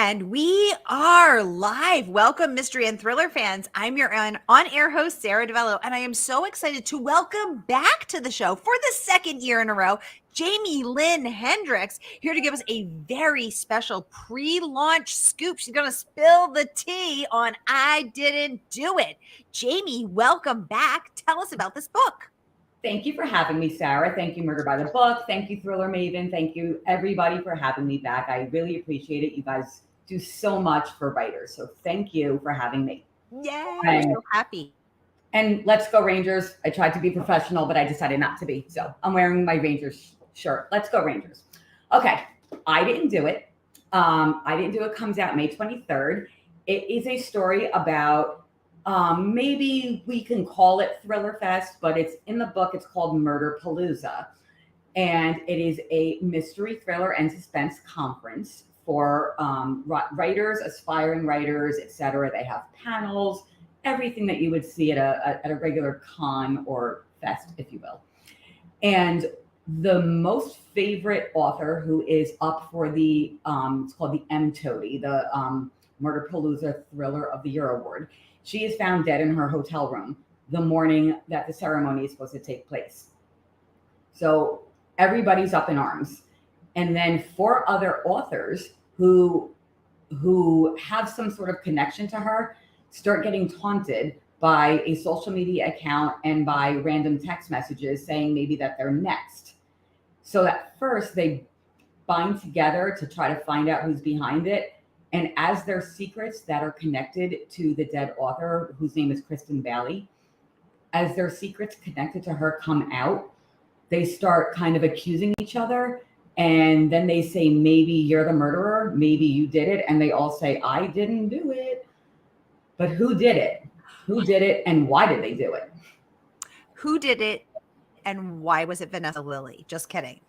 And we are live. Welcome, mystery and thriller fans. I'm your on-air host, Sara DiVello, and I am so excited to welcome back to the show for the second year in a row, Jaime Lynn Hendricks, here to give us a very special pre-launch scoop. She's going to spill the tea on I Didn't Do It. Jaime, welcome back. Tell us about this book. Thank you for having me, Sara. Thank you, Murder by the Book. Thank you, Thriller Maven. Thank you, everybody, for having me back. I really appreciate it. You guys do so much for writers. So thank you for having me. Yay, we're so happy. And let's go Rangers. I tried to be professional, but I decided not to be. So I'm wearing my Rangers shirt. Let's go Rangers. Okay, I Didn't Do It. I Didn't Do It comes out May 23rd. It is a story about maybe we can call it Thriller Fest, but it's in the book. It's called Murder Palooza. And it is a mystery, thriller, and suspense conference for writers, aspiring writers, etc. They have panels, everything that you would see at a regular con or fest, if you will. And the most favorite author who is up for the, it's called the MTOTY, the Murder Palooza Thriller of the Year Award. She is found dead in her hotel room the morning that the ceremony is supposed to take place. So everybody's up in arms. And then 4 other authors who have some sort of connection to her start getting taunted by a social media account and by random text messages saying maybe that they're next. So at first they bind together to try to find out who's behind it. And as their secrets that are connected to the dead author, whose name is Kristen Bailey, as their secrets connected to her come out, they start kind of accusing each other. And then they say, maybe you're the murderer, maybe you did it. And they all say, I didn't do it. But who did it? Who did it? And why did they do it? Who did it? And why was it Vanessa Lilly? Just kidding.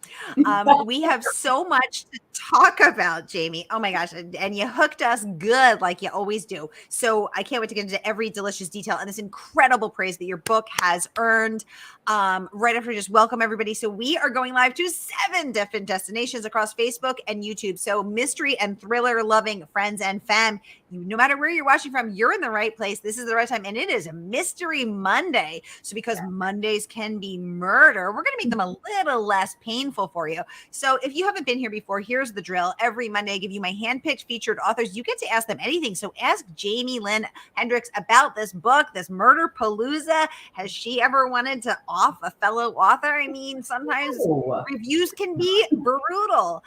We have so much to talk about, Jaime. Oh my gosh. And you hooked us good like you always do. So I can't wait to get into every delicious detail and this incredible praise that your book has earned. Right after, just welcome everybody. So we are going live to 7 different destinations across Facebook and YouTube. So mystery and thriller loving friends and fam, no matter where you're watching from, you're in the right place. This is the right time. And it is a Mystery Monday. So because Mondays can be murder, we're going to make them a little less painful for you. So if you haven't been here before, here's the drill. Every Monday, I give you my handpicked featured authors. You get to ask them anything. So ask Jaime Lynn Hendricks about this book, this Murder Palooza. Has she ever wanted to off a fellow author? I mean, sometimes reviews can be brutal.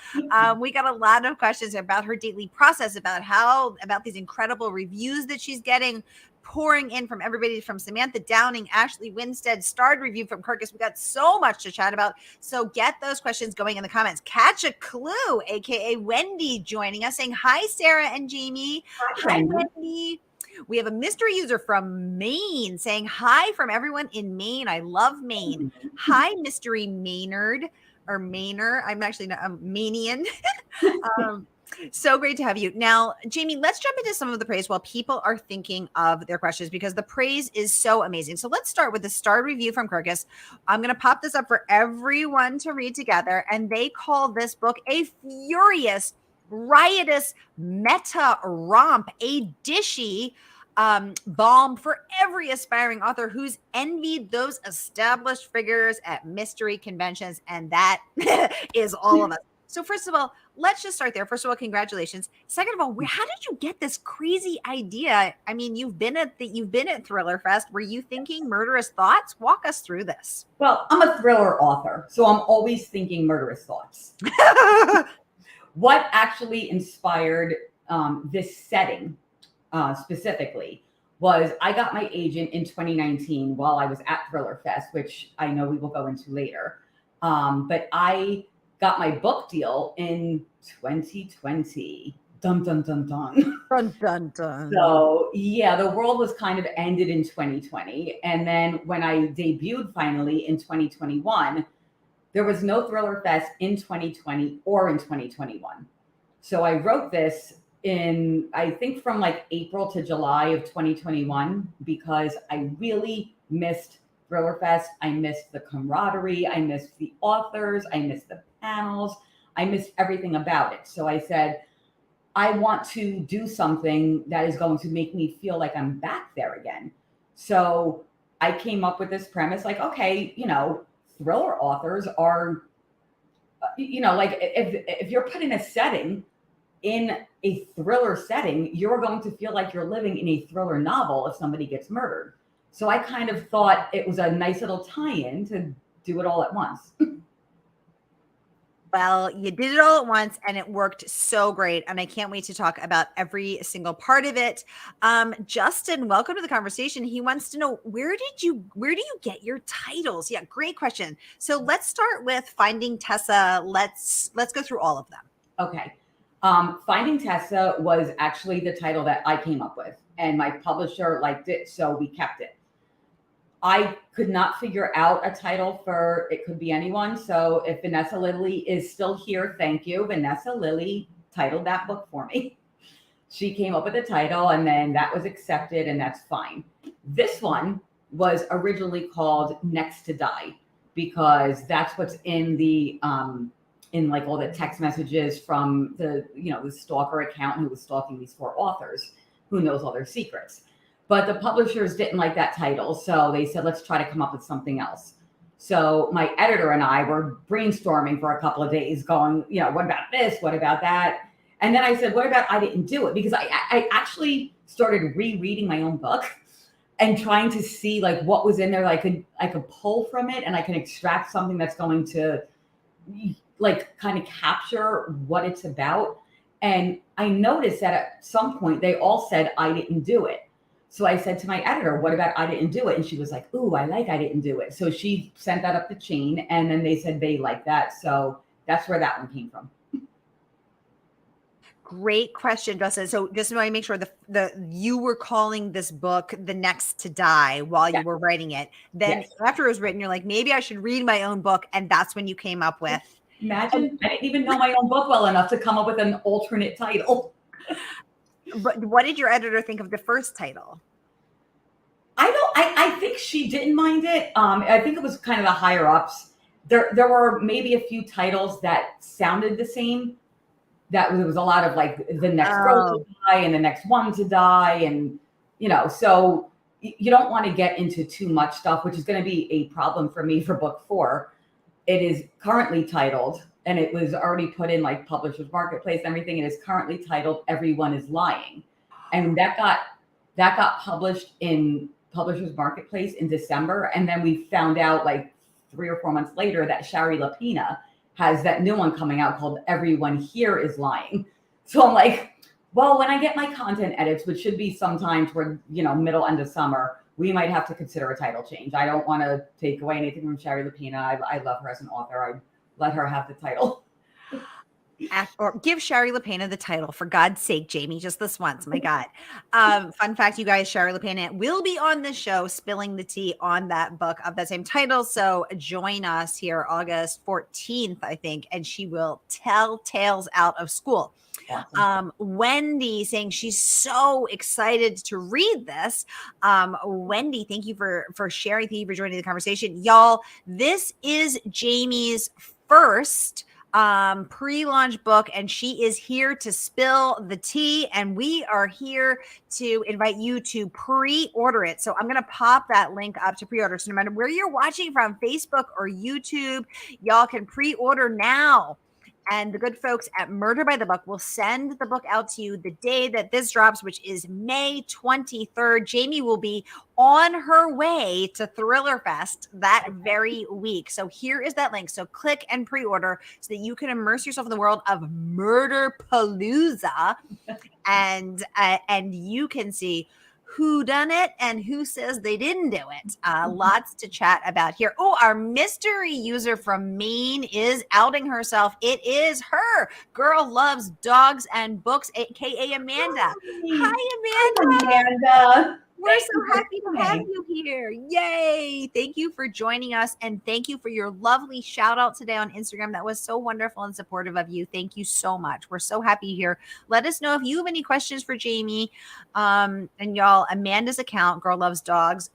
We got a lot of questions about her daily process, about these incredible reviews that she's getting, pouring in from everybody from Samantha Downing, Ashley Winstead, starred review from Kirkus. We got so much to chat about. So get those questions going in the comments. Catch a Clue, aka Wendy, joining us saying hi, Sara and Jaime. Hi, Wendy. We have a mystery user from Maine saying hi from everyone in Maine. I love Maine. Hi, Mystery Maynard or Maynard. I'm actually not a Manian. So great to have you. Now, Jaime, let's jump into some of the praise while people are thinking of their questions because the praise is so amazing. So let's start with the starred review from Kirkus. I'm going to pop this up for everyone to read together. And they call this book a furious, riotous meta romp, a dishy balm for every aspiring author who's envied those established figures at mystery conventions. And that is all of us. So first of all, let's just start there. First of all, congratulations. Second of all, how did you get this crazy idea? I mean, you've been at Thriller Fest. Were you thinking murderous thoughts? Walk us through this. Well, I'm a thriller author, so I'm always thinking murderous thoughts. What actually inspired this setting specifically was I got my agent in 2019 while I was at Thriller Fest, which I know we will go into later. But I got my book deal in 2020. Dun, dun, dun, dun. Dun, dun, dun. So yeah, the world was kind of ended in 2020. And then when I debuted finally in 2021, there was no Thriller Fest in 2020 or in 2021. So I wrote this in, I think from like April to July of 2021, because I really missed Thriller Fest. I missed the camaraderie. I missed the authors. I missed the panels. I missed everything about it. So I said, I want to do something that is going to make me feel like I'm back there again. So I came up with this premise like, okay, thriller authors are, like if you're put in a setting, in a thriller setting, you're going to feel like you're living in a thriller novel if somebody gets murdered. So I kind of thought it was a nice little tie-in to do it all at once. Well, you did it all at once and it worked so great. And I can't wait to talk about every single part of it. Justin, welcome to the conversation. He wants to know, where do you get your titles? Yeah, great question. So let's start with Finding Tessa. Let's go through all of them. Okay. Finding Tessa was actually the title that I came up with, and my publisher liked it, so we kept it. I could not figure out a title for It Could Be Anyone. So if Vanessa Lilly is still here, thank you. Vanessa Lilly titled that book for me. She came up with a title and then that was accepted, and that's fine. This one was originally called Next to Die because that's what's in the in like all the text messages from the stalker account who was stalking these 4 authors who knows all their secrets. But the publishers didn't like that title, so they said, let's try to come up with something else. So my editor and I were brainstorming for a couple of days going, what about this? What about that? And then I said, what about I Didn't Do It? Because I actually started rereading my own book and trying to see like what was in there that I could pull from it, and I can extract something that's going to like kind of capture what it's about. And I noticed that at some point they all said, I didn't do it. So I said to my editor, what about I Didn't Do It? And she was like, ooh, I like I Didn't Do It. So she sent that up the chain, and then they said they like that. So that's where that one came from. Great question, Justin. So just want to make sure you were calling this book The Next to Die while you were writing it. Then after it was written, you're like, maybe I should read my own book. And that's when you came up with. Imagine, I didn't even know my own book well enough to come up with an alternate title. But what did your editor think of the first title? I think she didn't mind it. I think it was kind of the higher ups. There were maybe a few titles that sounded the same. That there was a lot of like the next girl to die and the next one to die. And, so you don't want to get into too much stuff, which is going to be a problem for me for book 4. It is currently titled, and it was already put in like Publishers Marketplace and everything. It is currently titled Everyone is Lying. And that got published in Publishers Marketplace in December. And then we found out like 3 or 4 months later that Shari Lapina has that new one coming out called Everyone Here is Lying. So I'm like, well, when I get my content edits, which should be sometime toward, middle end of summer, we might have to consider a title change. I don't want to take away anything from Shari Lapina. I love her as an author. I let her have the title. Or give Shari Lapina the title, for God's sake, Jaime, just this once. My God. Fun fact, you guys, Shari Lapina will be on the show spilling the tea on that book of that same title. So join us here August 14th, I think, and she will tell tales out of school. Awesome. Wendy saying she's so excited to read this. Wendy, thank you for sharing. Thank you for joining the conversation. Y'all, this is Jaime's first pre-launch book, and she is here to spill the tea, and we are here to invite you to pre-order it. So I'm going to pop that link up to pre-order. So no matter where you're watching from, Facebook or YouTube, y'all can pre-order now. And the good folks at Murder by the Book will send the book out to you the day that this drops, which is May 23rd. Jaime will be on her way to Thriller Fest that very week. So here is that link. So click and pre-order so that you can immerse yourself in the world of Murder Palooza, and you can see who done it and who says they didn't do it. Lots to chat about here. Oh, our mystery user from Maine is outing herself. It is her. Girl loves dogs and books, aka Amanda. Hi, Amanda. Hi, Amanda. We're so happy to have you here. Yay. Thank you for joining us. And thank you for your lovely shout out today on Instagram. That was so wonderful and supportive of you. Thank you so much. We're so happy here. Let us know if you have any questions for Jaime. And y'all, Amanda's account, Girl Loves Dogs,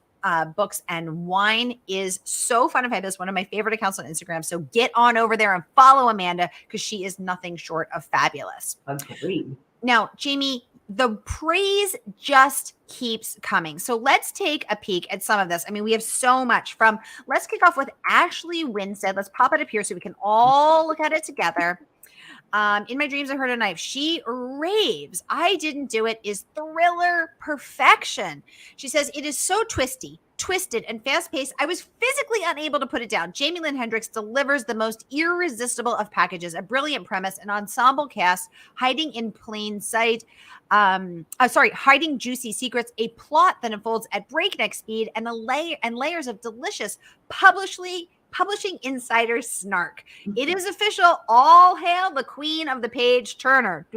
Books and Wine, is so fun and fabulous. One of my favorite accounts on Instagram. So get on over there and follow Amanda because she is nothing short of fabulous. Agreed. Now, Jaime, the praise just keeps coming. So let's take a peek at some of this. I mean, we have so much let's kick off with Ashley Winstead. Let's pop it up here so we can all look at it together. In my dreams, I heard a knife. She raves. I didn't do it is thriller perfection. She says it is so twisty, twisted, and fast-paced. I was physically unable to put it down. Jamie Lynn Hendricks delivers the most irresistible of packages, a brilliant premise, an ensemble cast hiding in plain sight. Hiding juicy secrets, a plot that unfolds at breakneck speed, and layers of delicious publishing insider snark. It is official. All hail the queen of the page turner.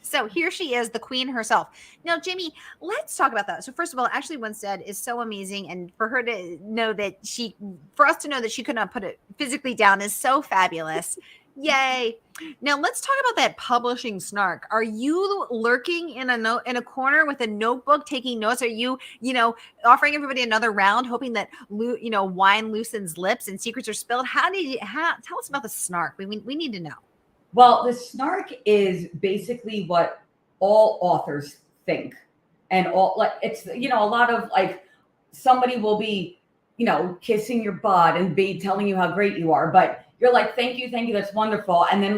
So here she is, the queen herself. Now, Jaime, let's talk about that. So first of all, Ashley Winstead is so amazing. And for us to know that she could not put it physically down is so fabulous. Yay. Now let's talk about that publishing snark. Are you lurking in a corner with a notebook taking notes? Are you, offering everybody another round, hoping that, wine loosens lips and secrets are spilled? Tell us about the snark. We need to know. Well, the snark is basically what all authors think. And it's, a lot of somebody will be, kissing your butt and be telling you how great you are, but you're like, thank you, that's wonderful. And then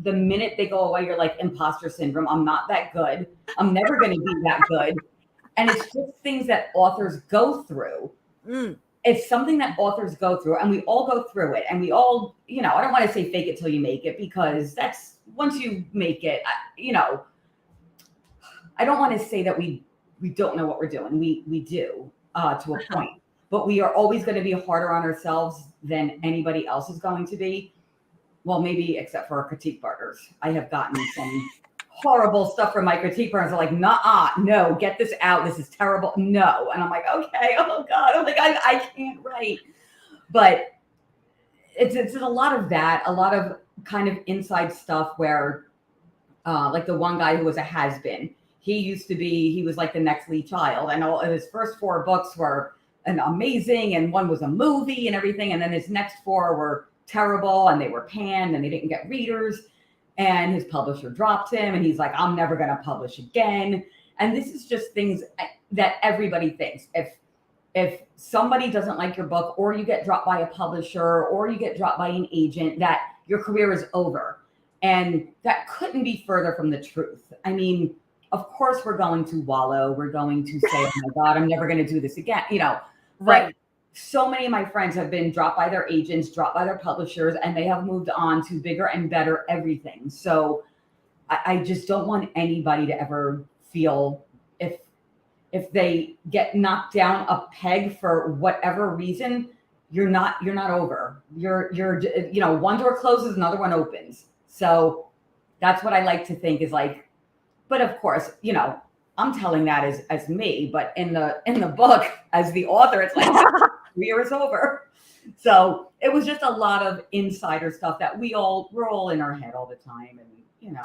the minute they go away, you're like, imposter syndrome. I'm not that good. I'm never going to be that good. And it's just things that authors go through. It's something that authors go through, and we all go through it. And we all, I don't want to say fake it till you make it, because that's once you make it, I don't want to say that we don't know what we're doing. We do to a point. But we are always going to be harder on ourselves than anybody else is going to be. Well, maybe except for our critique partners. I have gotten some horrible stuff from my critique partners. They're like, nah, no, get this out. This is terrible. No. And I'm like, okay, oh God, I can't write. But it's a lot of that, a lot of kind of inside stuff where the one guy who was a has-been, he was like the next lead child. And all his first 4 books were amazing, and one was a movie and everything, and then his next 4 were terrible, and they were panned, and they didn't get readers, and his publisher dropped him, and he's like, I'm never going to publish again. And this is just things that everybody thinks. If somebody doesn't like your book, or you get dropped by a publisher, or you get dropped by an agent, that your career is over. And that couldn't be further from the truth. I mean, of course we're going to wallow. We're going to say, oh my God, I'm never going to do this again. Right. But so many of my friends have been dropped by their agents, dropped by their publishers, and they have moved on to bigger and better everything. So I just don't want anybody to ever feel if they get knocked down a peg for whatever reason, you're not over. You're one door closes, another one opens. So that's what I like to think is like, but of course, I'm telling that as me, but in the book as the author, it's like career is over. So it was just a lot of insider stuff that we're all in our head all the time. And,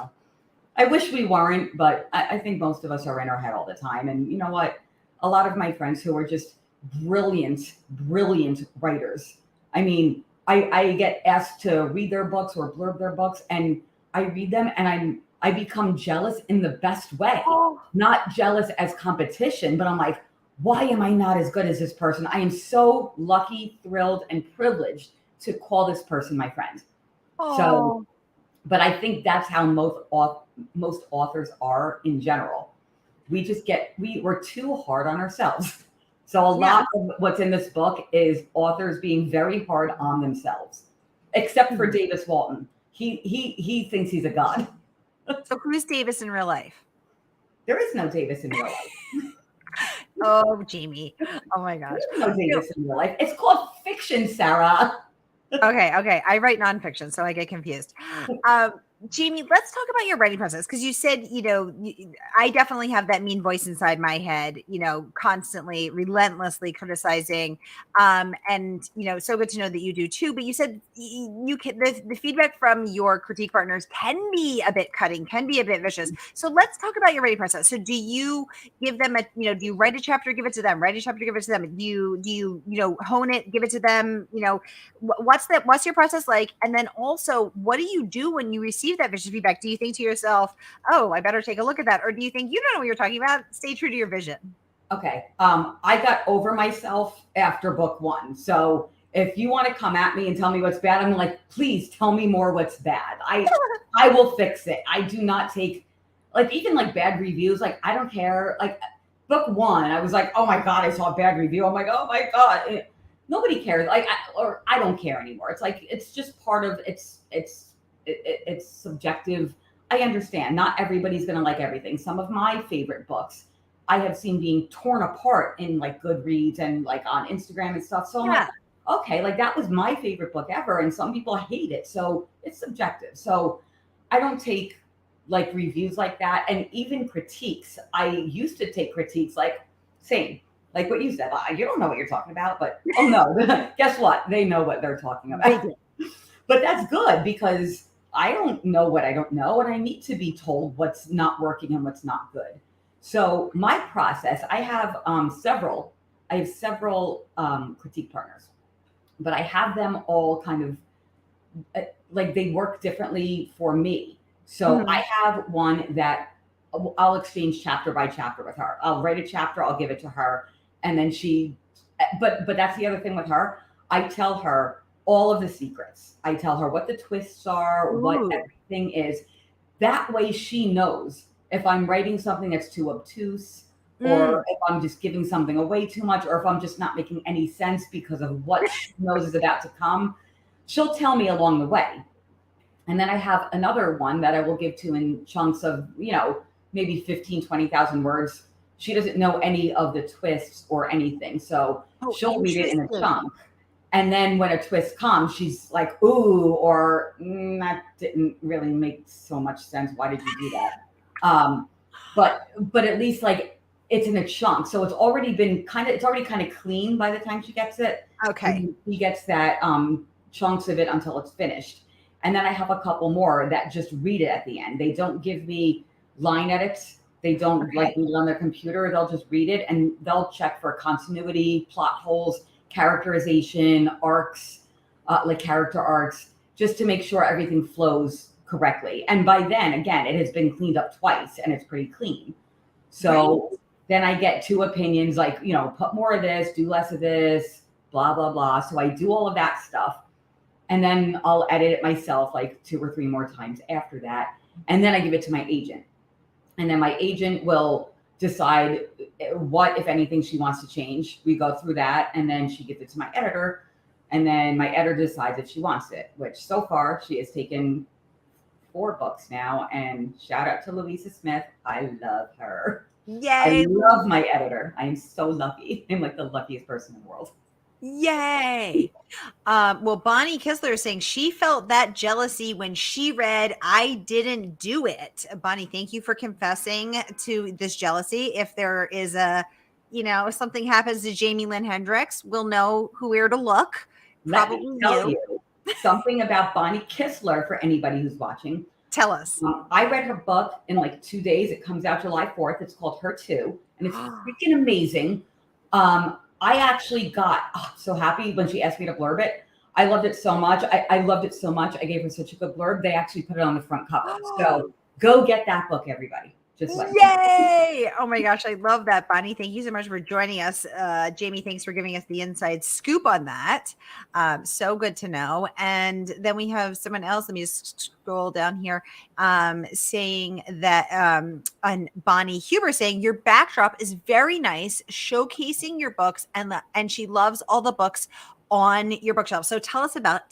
I wish we weren't, but I think most of us are in our head all the time. And you know what? A lot of my friends who are just brilliant writers. I mean, I get asked to read their books or blurb their books, and I read them and I become jealous in the best way. Not jealous as competition, but I'm like, why am I not as good as this person? I am so lucky, thrilled, and privileged to call this person my friend. So, but I think that's how most authors are in general. We're too hard on ourselves. So a lot of what's in this book is authors being very hard on themselves, except for Davis Walton. He thinks he's a god. So who's Davis in real life? There is no Davis in real life. Oh, Jaime. Oh my gosh. There's no Davis in real life. It's called fiction, Sara. Okay. I write nonfiction, so I get confused. Jaime, let's talk about your writing process, because you said, I definitely have that mean voice inside my head, constantly, relentlessly criticizing. And, so good to know that you do too. But you said the feedback from your critique partners can be a bit cutting, can be a bit vicious. So let's talk about your writing process. So do you give them do you write a chapter, give it to them, write a chapter, give it to them? Do you hone it, give it to them? What's your process like? And then also, what do you do when you receive receive that vicious feedback, do you think to yourself, oh, I better take a look at that? Or do you think you don't know what you're talking about? Stay true to your vision. Okay. I got over myself after book 1. So if you want to come at me and tell me what's bad, I'm like, please tell me more what's bad. I will fix it. I do not take like even like bad reviews. Like I don't care. Like book 1, I was like, oh my God, I saw a bad review. I'm like, oh my God. Nobody cares. Like I don't care anymore. It's like it's just part of it's subjective. I understand. Not everybody's gonna like everything. Some of my favorite books I have seen being torn apart in like Goodreads and like on Instagram and stuff. So I'm like, okay, like that was my favorite book ever. And some people hate it. So it's subjective. So I don't take like reviews like that. And even critiques. I used to take critiques like same, like what you said. You don't know what you're talking about, but oh no, guess what? They know what they're talking about. But that's good because I don't know what I don't know. And I need to be told what's not working and what's not good. So my process, I have several critique partners, but I have them all kind of like they work differently for me. So I have one that I'll exchange chapter by chapter with her. I'll write a chapter, I'll give it to her. And then but that's the other thing with her. I tell her all of the secrets. I tell her what the twists are, what everything is. That way she knows if I'm writing something that's too obtuse, or if I'm just giving something away too much, or if I'm just not making any sense because of what she knows is about to come, she'll tell me along the way. And then I have another one that I will give to in chunks of, maybe 15, 20,000 words. She doesn't know any of the twists or anything. So she'll read it in a chunk. And then when a twist comes, she's like, ooh, or that didn't really make so much sense. Why did you do that? But at least like it's in a chunk. So it's already kind of clean by the time she gets it. Okay. And she gets that chunks of it until it's finished. And then I have a couple more that just read it at the end. They don't give me line edits. They don't like read it on their computer. They'll just read it and they'll check for continuity, plot holes, characterization, arcs, like character arcs, just to make sure everything flows correctly. And by then, again, it has been cleaned up twice and it's pretty clean. So then I get 2 opinions, like, put more of this, do less of this, blah, blah, blah. So I do all of that stuff. And then I'll edit it myself like 2 or 3 more times after that. And then I give it to my agent. And then my agent will decide what, if anything, she wants to change. We go through that. And then she gives it to my editor. And then my editor decides if she wants it, which so far she has taken 4 books now. And shout out to Louisa Smith. I love her. Yay. I love my editor. I am so lucky. I'm like the luckiest person in the world. Yay. Well, Bonnie Kistler is saying she felt that jealousy when she read I Didn't Do It. Bonnie, thank you for confessing to this jealousy. If there is if something happens to Jaime Lynn Hendricks, we'll know where to look. Let me tell you something about Bonnie Kistler for anybody who's watching. Tell us. I read her book in like 2 days. It comes out July 4th. It's called Her Too, and it's freaking amazing. I actually got so happy when she asked me to blurb it. I loved it so much. I loved it so much. I gave her such a good blurb. They actually put it on the front cover. So go get that book, everybody. Just like yay! Oh my gosh, I love that, Bonnie. Thank you so much for joining us. Jaime, thanks for giving us the inside scoop on that. So good to know. And then we have someone else. Let me just scroll down here, saying that on Bonnie Huber saying your backdrop is very nice, showcasing your books, and she loves all the books on your bookshelf. So tell us about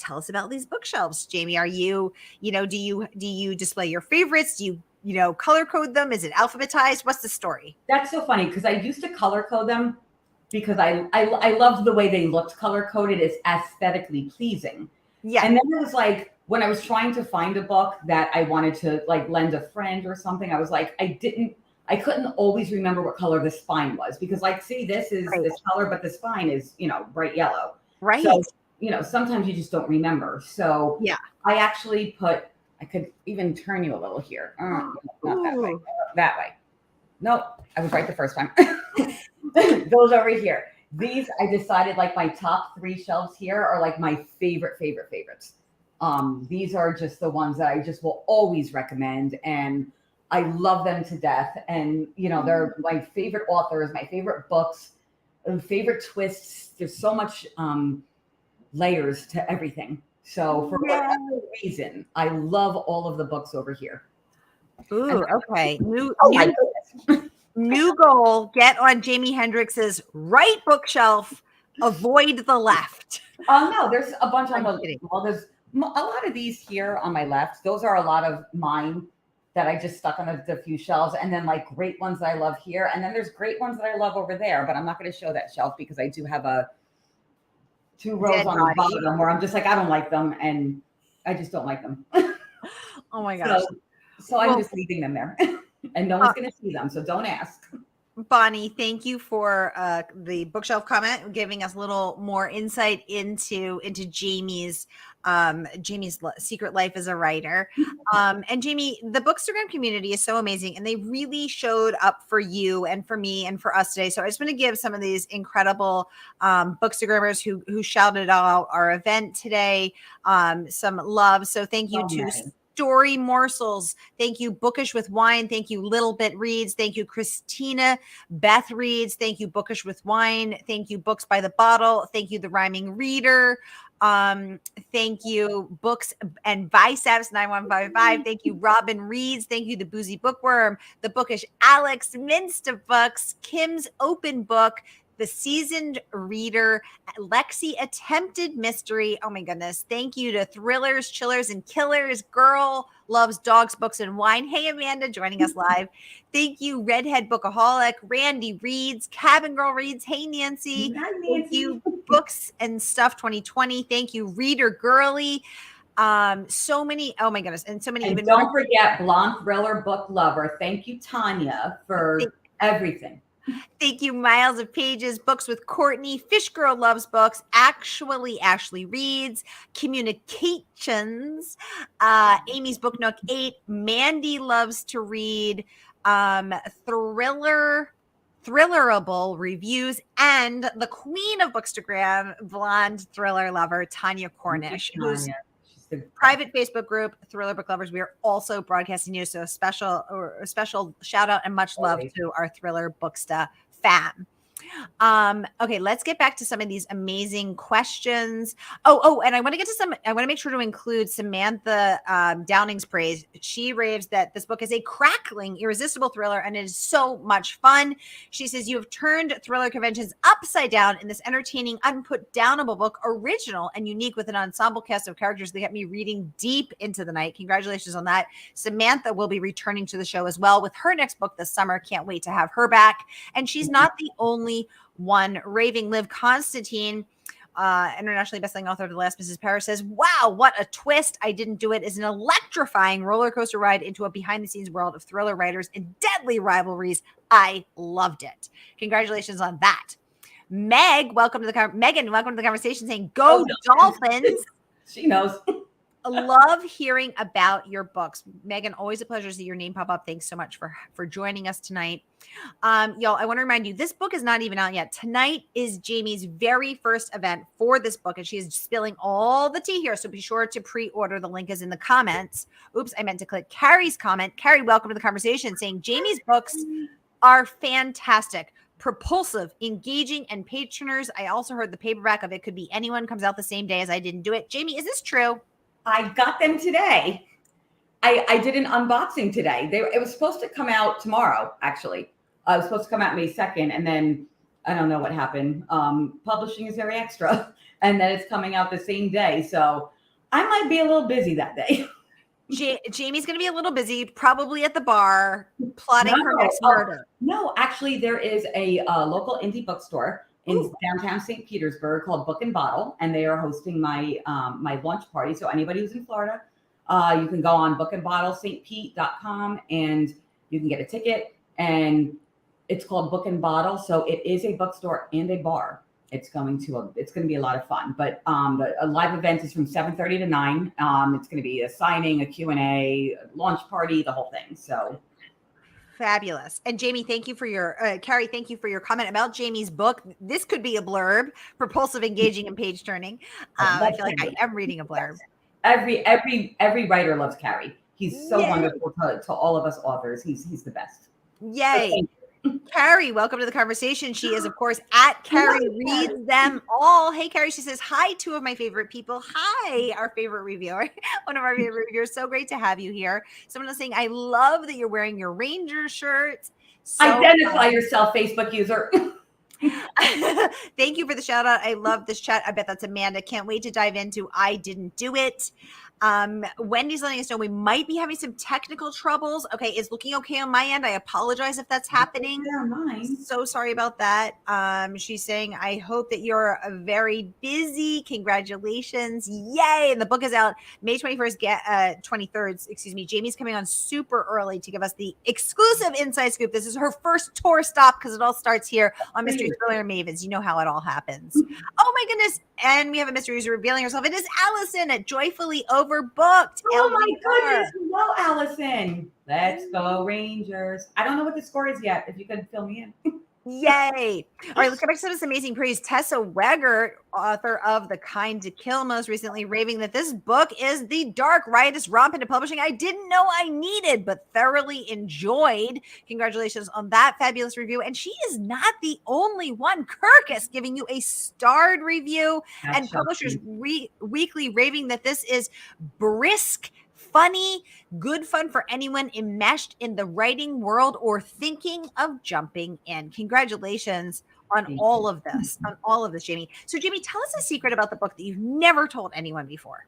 these bookshelves, Jaime. Are you, do you display your favorites? Do you color code them? Is it alphabetized? What's the story? That's so funny because I used to color code them because I loved the way they looked color coded. It's aesthetically pleasing. Yeah. And then it was like when I was trying to find a book that I wanted to like lend a friend or something, I was like, I couldn't always remember what color the spine was because like, see, this is this color, but the spine is, bright yellow. Right. So, sometimes you just don't remember. So yeah, I actually I could even turn you a little here. Not that way. That way. Nope. I was right the first time. Those over here. These, I decided like my top 3 shelves here are like my favorites. These are just the ones that I just will always recommend, and I love them to death. And they're my favorite authors, my favorite books, favorite twists. There's so much layers to everything. So for whatever reason, I love all of the books over here. Ooh, okay. My goodness. New goal: get on Jaime Hendricks's right bookshelf. Avoid the left. Oh no, there's a bunch on the. Well, there's a lot of these here on my left. Those are a lot of mine that I just stuck on a few shelves, and then like great ones that I love here, and then there's great ones that I love over there. But I'm not going to show that shelf because I do have two rows on the bottom where I'm just like, I don't like them, and I just don't like them. Oh my gosh! So I'm just leaving them there, and no one's going to see them, so don't ask. Bonnie, thank you for the bookshelf comment, giving us a little more insight into Jaime's secret life as a writer. And Jaime, the Bookstagram community is so amazing, and they really showed up for you and for me and for us today. So I just want to give some of these incredible Bookstagrammers who shouted out our event today some love. So thank you to Story Morsels. Thank you, Bookish with Wine. Thank you, Little Bit Reads. Thank you, Christina Beth Reads. Thank you, Bookish with Wine. Thank you, Books by the Bottle. Thank you, The Rhyming Reader. Thank you, Books and Biceps 9155. Thank you, Robin Reads. Thank you, The Boozy Bookworm, The Bookish Alex, Minced of Books, Kim's Open Book, The Seasoned Reader, Lexi Attempted Mystery. Oh my goodness. Thank you to Thrillers, Chillers, and Killers. Girl Loves Dogs, Books, and Wine. Hey, Amanda, joining us live. Thank you, Redhead Bookaholic, Randy Reads, Cabin Girl Reads. Hey, Nancy. Hi, Nancy. Thank you, Books and Stuff 2020. Thank you, Reader Girly. So many, oh my goodness, and so many. And don't forget Blonde Thriller Book Lover. Thank you, Tanya, for everything. Thank you, Miles of Pages, Books with Courtney, Fish Girl Loves Books, Actually Ashley Reads, Communications, Amy's Book Nook 8, Mandy Loves to Read, Thrillerable Reviews, and the Queen of Bookstagram, Blonde Thriller Lover, Tanya Cornish, who's the private Facebook group, Thriller Book Lovers. We are also broadcasting news, so a special shout out and much love to our Thriller Booksta fam. Okay, let's get back to some of these amazing questions. And I want to make sure to include Samantha Downing's praise. She raves that this book is a crackling, irresistible thriller, and it is so much fun. She says, you have turned thriller conventions upside down in this entertaining, unputdownable book, original and unique with an ensemble cast of characters that get me reading deep into the night. Congratulations on that. Samantha will be returning to the show as well with her next book this summer. Can't wait to have her back. And she's not the only one raving. Liv Constantine, internationally bestselling author of The Last Mrs. Paris, says, wow, what a twist. I Didn't Do It is an electrifying roller coaster ride into a behind the scenes world of thriller writers and deadly rivalries. I loved it. Congratulations on that. Megan, welcome to the conversation, saying, go Dolphins. She knows. Love hearing about your books. Megan, always a pleasure to see your name pop up. Thanks so much for joining us tonight. Y'all, I want to remind you, this book is not even out yet. Tonight is Jaime's very first event for this book, and she is spilling all the tea here, so be sure to pre-order. The link is in the comments. Oops, I meant to click Carrie's comment. Carrie, welcome to the conversation, saying Jaime's books are fantastic, propulsive, engaging, and page-turners. I also heard the paperback of It Could Be Anyone comes out the same day as I Didn't Do It. Jaime, is this true? I got them today. I did an unboxing today. It was supposed to come out tomorrow, actually. It was supposed to come out May 2nd, and then I don't know what happened. Publishing is very extra, and then it's coming out the same day. So I might be a little busy that day. Jaime's going to be a little busy, probably at the bar, plotting her next murder. No, actually, there is a local indie bookstore in downtown St. Petersburg called Book and Bottle, and they are hosting my my launch party. So anybody who's in Florida, you can go on bookandbottlestpete.com and you can get a ticket. And it's called Book and Bottle, so it is a bookstore and a bar. It's going to be a lot of fun. But a live event is from 7:30 to 9. It's going to be a signing, a Q&A, a launch party, the whole thing. So. Fabulous. And Jaime, thank you for your, Carrie, thank you for your comment about Jaime's book. This could be a blurb, propulsive, engaging, and page turning. I feel like I am reading a blurb. Every writer loves Carrie. He's so Yay. wonderful to all of us authors. He's the best. Yay. Carrie, welcome to the conversation. She is, of course, at Carrie Reads Them All. Hey, Carrie, she says, hi, two of my favorite people. Hi, our favorite reviewer, one of our favorite reviewers. So great to have you here. Someone else saying, I love that you're wearing your Ranger shirt. So identify yourself, Facebook user. Thank you for the shout out. I love this chat. I bet that's Amanda. Can't wait to dive into I Didn't Do It. Wendy's letting us know we might be having some technical troubles. Okay, it's looking okay on my end. I apologize if that's happening. So sorry about that. She's saying, I hope that you're very busy. Congratulations. Yay. And the book is out May 21st, 23rd, excuse me. Jamie's coming on super early to give us the exclusive inside scoop. This is her first tour stop because it all starts here on Mystery Thriller Mavens. You know how it all happens. Oh my goodness. And we have a mystery user revealing herself. It is Allison at Joyfully Overbooked. Oh my goodness. Hello, Allison. Let's go Rangers. I don't know what the score is yet. If you could fill me in. Yay. All right, let's get back to this amazing praise. Tessa Weger, author of The Kind to Kill, most recently raving that this book is the dark, riotous romp into publishing I didn't know I needed, but thoroughly enjoyed. Congratulations on that fabulous review. And she is not the only one. Kirkus giving you a starred review. That's and Publishers Weekly raving that this is brisk, funny, good fun for anyone enmeshed in the writing world or thinking of jumping in. Congratulations on all of this, Jamie. So, Jamie, tell us a secret about the book that you've never told anyone before.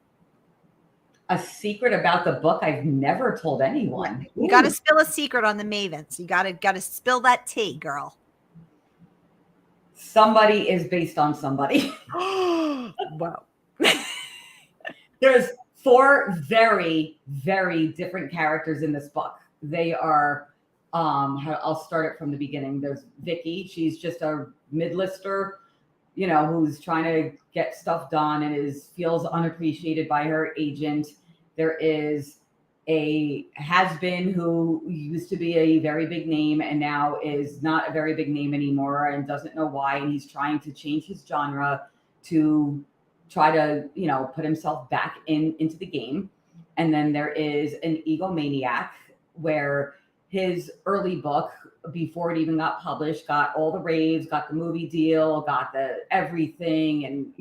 A secret about the book I've never told anyone. You got to spill a secret on the Mavens. You got to spill that tea, girl. Somebody is based on somebody. Wow. There's 4 very, very different characters in this book. They are, I'll start it from the beginning. There's Vicky. She's just a mid-lister, who's trying to get stuff done and feels unappreciated by her agent. There is a has-been who used to be a very big name and now is not a very big name anymore and doesn't know why. And he's trying to change his genre to try to, put himself back into the game. And then there is an egomaniac where his early book, before it even got published, got all the raves, got the movie deal, got the everything.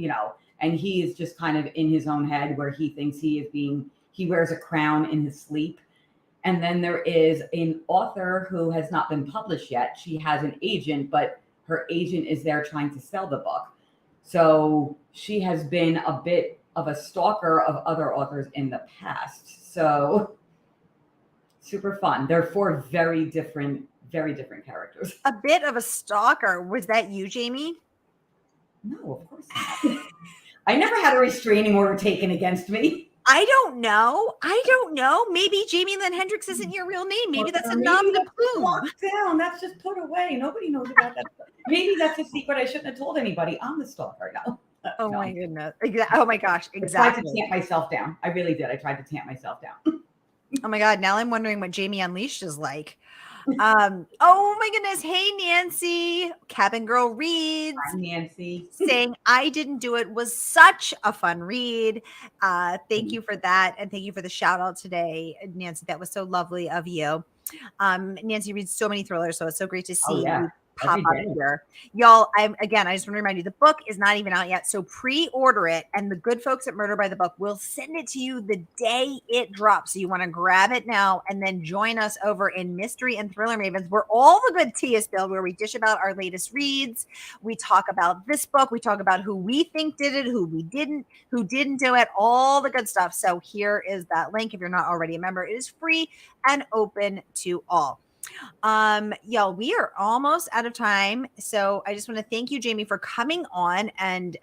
And he is just kind of in his own head where he thinks he wears a crown in his sleep. And then there is an author who has not been published yet. She has an agent, but her agent is there trying to sell the book. So she has been a bit of a stalker of other authors in the past. So super fun. They're 4 very different characters. A bit of a stalker. Was that you, Jamie? No, of course not. I never had a restraining order taken against me. I don't know. Maybe Jamie Lynn Hendricks isn't your real name. Maybe that's a nom de plume. Locked down. That's just put away. Nobody knows about that. Maybe that's a secret I shouldn't have told anybody. I'm the stalker now. Oh my goodness. Oh my gosh. Exactly. I tried to tamp myself down. I really did. I tried to tamp myself down. Oh my God. Now I'm wondering what Jamie Unleashed is like. Oh my goodness. Hey, Nancy. Cabin Girl Reads. Hi, Nancy. Saying I Didn't Do It was such a fun read. Thank you for that. And thank you for the shout out today, Nancy. That was so lovely of you. Nancy reads so many thrillers, so it's so great to see you pop up here. Y'all, I just want to remind you, the book is not even out yet, so pre-order it, and the good folks at Murder by the Book will send it to you the day it drops. So you want to grab it now and then join us over in Mystery and Thriller Mavens, where all the good tea is spilled, where we dish about our latest reads. We talk about this book. We talk about who we think did it, who didn't do it, all the good stuff. So here is that link. If you're not already a member, it is free and open to all. Y'all, we are almost out of time. So I just want to thank you, Jamie, for coming on and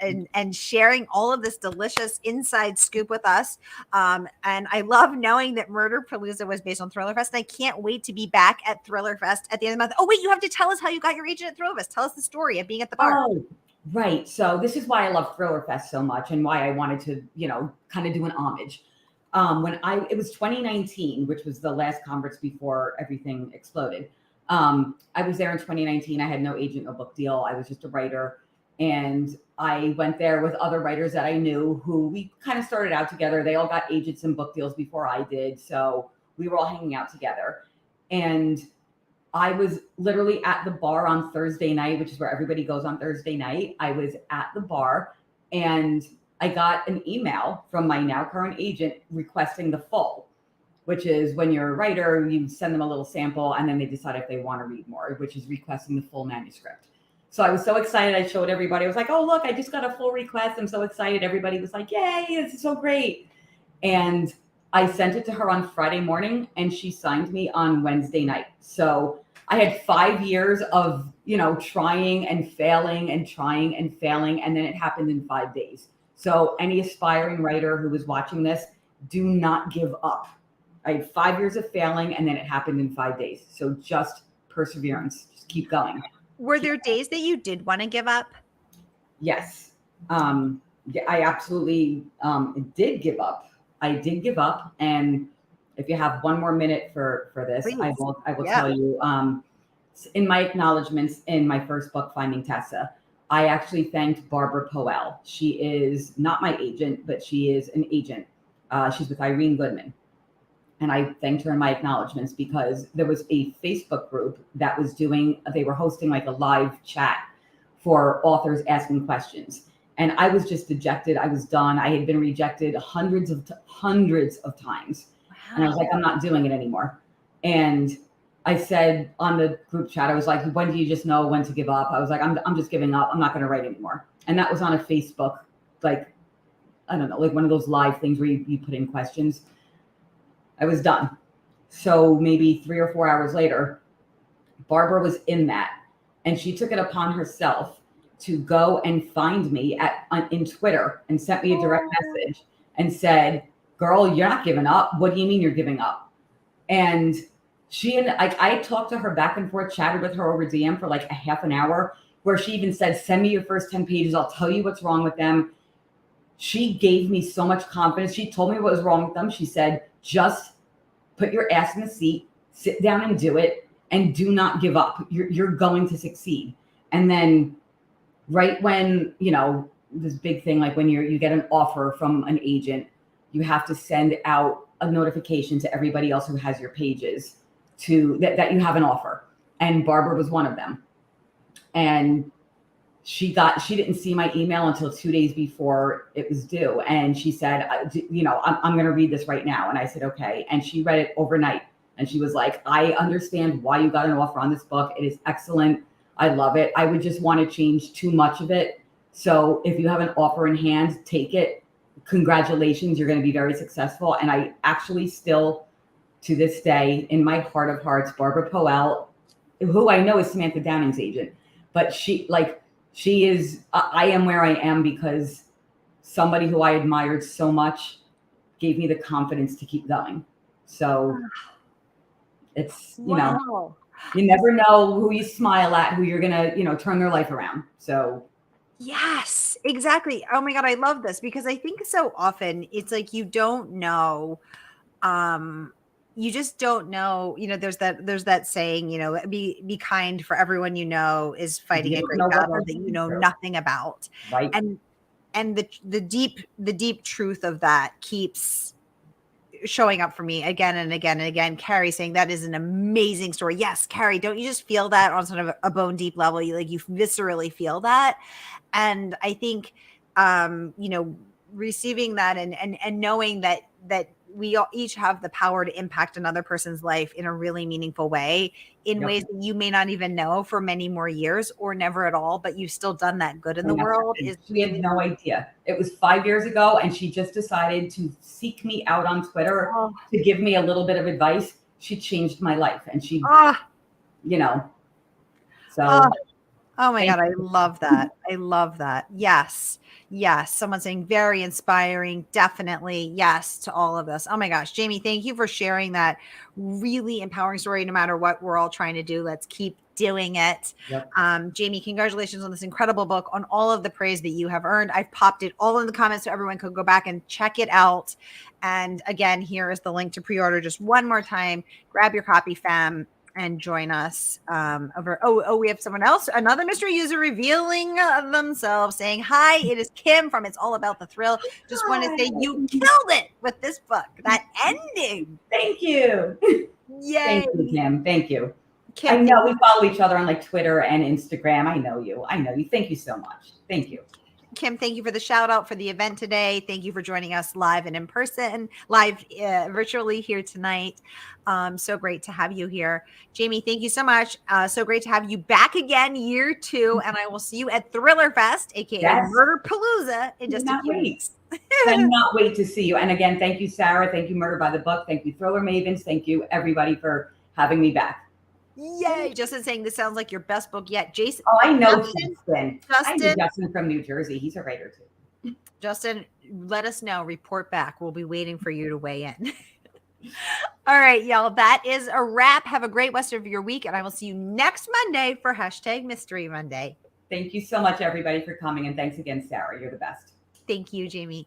sharing all of this delicious inside scoop with us. And I love knowing that Murder Palooza was based on Thriller Fest. And I can't wait to be back at Thriller Fest at the end of the month. Oh, wait, you have to tell us how you got your agent at Thriller Fest. Tell us the story of being at the bar. Oh, right. So this is why I love Thriller Fest so much and why I wanted to, kind of do an homage. It was 2019, which was the last conference before everything exploded. I was there in 2019. I had no agent, no book deal. I was just a writer. And I went there with other writers that I knew who we kind of started out together. They all got agents and book deals before I did. So we were all hanging out together. And I was literally at the bar on Thursday night, which is where everybody goes on Thursday night. I was at the bar and I got an email from my now current agent requesting the full, which is when you're a writer, you send them a little sample and then they decide if they want to read more, which is requesting the full manuscript. So I was so excited. I showed everybody. I was like, oh, look, I just got a full request. I'm so excited. Everybody was like, yay, this is so great. And I sent it to her on Friday morning and she signed me on Wednesday night. So I had 5 years of, trying and failing and trying and failing. And then it happened in 5 days. So any aspiring writer who is watching this, do not give up. I had 5 years of failing and then it happened in 5 days. So just perseverance, just keep going. Were there days that you did want to give up? Yes. I absolutely did give up. I did give up. And if you have one more minute for this, please. I will tell you, in my acknowledgments in my first book, Finding Tessa, I actually thanked Barbara Poel. She is not my agent, but she is an agent. She's with Irene Goodman. And I thanked her in my acknowledgments because there was a Facebook group that was they were hosting like a live chat for authors asking questions. And I was just dejected. I was done. I had been rejected hundreds of times. Wow. And I was like, I'm not doing it anymore. And I said on the group chat, I was like, when do you just know when to give up? I was like, I'm just giving up. I'm not going to write anymore. And that was on a Facebook, like, I don't know, like one of those live things where you put in questions. I was done. So maybe 3 or 4 hours later, Barbara was in that. And she took it upon herself to go and find me in Twitter and sent me a direct message and said, girl, you're not giving up. What do you mean you're giving up? And I talked to her back and forth, chatted with her over DM for like a half an hour, where she even said, send me your first 10 pages. I'll tell you what's wrong with them. She gave me so much confidence. She told me what was wrong with them. She said, just put your ass in the seat, sit down and do it, and do not give up. You're going to succeed. And then right when, this big thing, like when you get an offer from an agent, you have to send out a notification to everybody else who has your pages that you have an offer. And Barbara was one of them. And she didn't see my email until 2 days before it was due. And she said, I'm going to read this right now. And I said, okay. And she read it overnight. And she was like, I understand why you got an offer on this book. It is excellent. I love it. I would just want to change too much of it. So if you have an offer in hand, take it. Congratulations. You're going to be very successful. And I actually still, to this day, in my heart of hearts, Barbara Poel, who I know is Samantha Downing's agent, but she is, I am where I am because somebody who I admired so much gave me the confidence to keep going. So it's, wow. You never know who you smile at, who you're going to, turn their life around. So. Yes, exactly. Oh my God. I love this because I think so often it's like, you don't know, you just don't know, there's that saying, be kind, for everyone is fighting a great battle that you know nothing about. Right. And the deep truth of that keeps showing up for me again and again and again. Carrie saying that is an amazing story. Yes, Carrie, don't you just feel that on sort of a bone deep level? You viscerally feel that. And I think, receiving that and knowing that we all each have the power to impact another person's life in a really meaningful way in ways that you may not even know for many more years or never at all, but you've still done that good in the world. We had no idea. It was 5 years ago and she just decided to seek me out on Twitter to give me a little bit of advice. She changed my life and she, so. Oh my God. I love that. I love that. Yes. Yes. Someone saying very inspiring. Definitely. Yes. To all of this. Oh my gosh. Jaime, thank you for sharing that really empowering story. No matter what we're all trying to do, let's keep doing it. Yep. Jaime, congratulations on this incredible book, on all of the praise that you have earned. I've popped it all in the comments so everyone could go back and check it out. And again, here is the link to pre-order just one more time. Grab your copy, fam. and join us over. Oh, we have someone else, another mystery user revealing themselves, saying, "Hi, it is Kim from It's All About the Thrill. Just want to say you killed it with this book. That ending. Thank you. Yay, Thank you, Kim. Thank you. Kim, I know we follow each other on like Twitter and Instagram. I know you. Thank you so much. Thank you. Kim, thank you for the shout out for the event today. Thank you for joining us live and in person, live virtually here tonight. So great to have you here. Jaime, thank you so much. So great to have you back again, year 2. And I will see you at Thriller Fest, aka Yes. Murder Palooza, in just a few weeks. Cannot wait to see you. And again, thank you, Sara. Thank you, Murder by the Book. Thank you, Thriller Mavens. Thank you, everybody, for having me back. Yay. Justin saying this sounds like your best book yet. Jason. Oh, I know Justin. I know Justin from New Jersey. He's a writer too. Justin, let us know. Report back. We'll be waiting for you to weigh in. All right, y'all. That is a wrap. Have a great rest of your week. And I will see you next Monday for #Mystery Monday. Thank you so much, everybody, for coming. And thanks again, Sara. You're the best. Thank you, Jaime.